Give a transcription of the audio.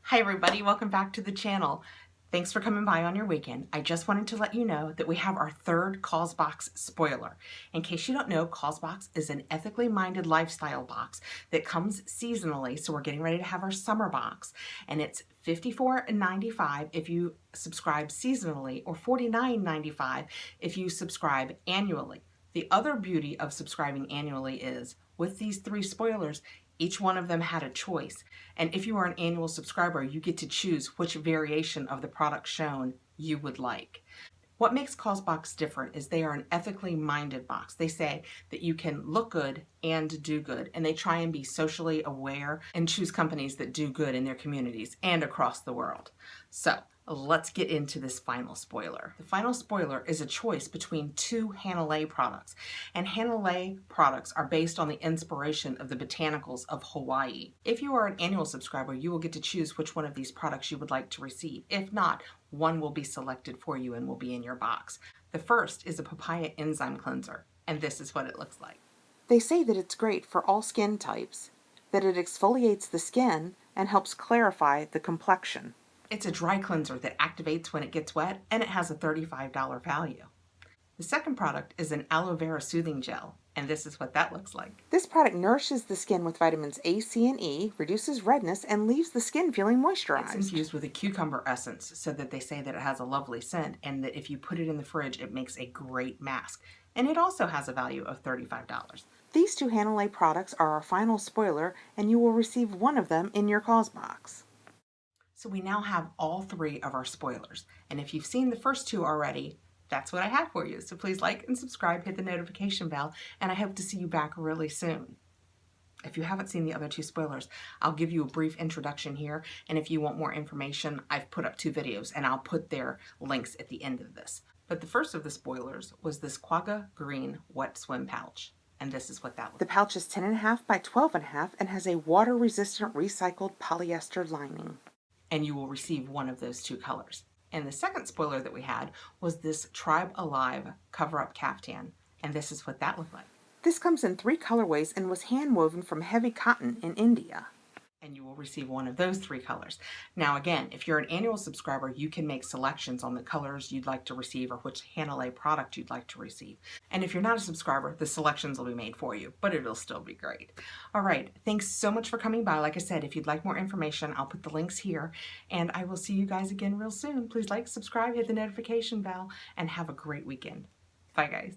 Hi everybody, welcome back to the channel. Thanks for coming by on your weekend. I just wanted to let you know that we have our third Causebox spoiler. In case you don't know, Causebox is an ethically minded lifestyle box that comes seasonally, so we're getting ready to have our summer box, and it's $54.95 if you subscribe seasonally or $49.95 if you subscribe annually. The other beauty of subscribing annually is, with these three spoilers, each one of them had a choice. And if you are an annual subscriber, you get to choose which variation of the product shown you would like. What makes Causebox different is they are an ethically minded box. They say that you can look good and do good, and they try and be socially aware and choose companies that do good in their communities and across the world. So let's get into this final spoiler. The final spoiler is a choice between two aloe products, and aloe products are based on the inspiration of the botanicals of Hawaii. If you are an annual subscriber, you will get to choose which one of these products you would like to receive. If not, one will be selected for you and will be in your box. The first is a papaya enzyme cleanser, and this is what it looks like. They say that it's great for all skin types, that it exfoliates the skin and helps clarify the complexion. It's a dry cleanser that activates when it gets wet, and it has a $35 value. The second product is an aloe vera soothing gel, and this is what that looks like. This product nourishes the skin with vitamins A, C, and E, reduces redness, and leaves the skin feeling moisturized. It's infused with a cucumber essence, so that they say that it has a lovely scent, and that if you put it in the fridge, it makes a great mask. And it also has a value of $35. These two aloe products are our final spoiler, and you will receive one of them in your Causebox. So we now have all three of our spoilers. And if you've seen the first two already, that's what I have for you. So please like and subscribe, hit the notification bell, and I hope to see you back really soon. If you haven't seen the other two spoilers, I'll give you a brief introduction here. And if you want more information, I've put up two videos and I'll put their links at the end of this. But the first of the spoilers was this Quagga Green Wet Swim Pouch. And this is what that looks like. The pouch is 10.5 by 12.5 and has a water-resistant recycled polyester lining. And you will receive one of those two colors. And the second spoiler that we had was this Tribe Alive cover-up caftan, and this is what that looked like. This comes in 3 colorways and was hand woven from heavy cotton in India. And you will receive one of those 3 colors. Now again, if you're an annual subscriber, you can make selections on the colors you'd like to receive or which aloe product you'd like to receive. And if you're not a subscriber, the selections will be made for you, but it'll still be great. All right, thanks so much for coming by. Like I said, if you'd like more information, I'll put the links here, and I will see you guys again real soon. Please like, subscribe, hit the notification bell, and have a great weekend. Bye guys.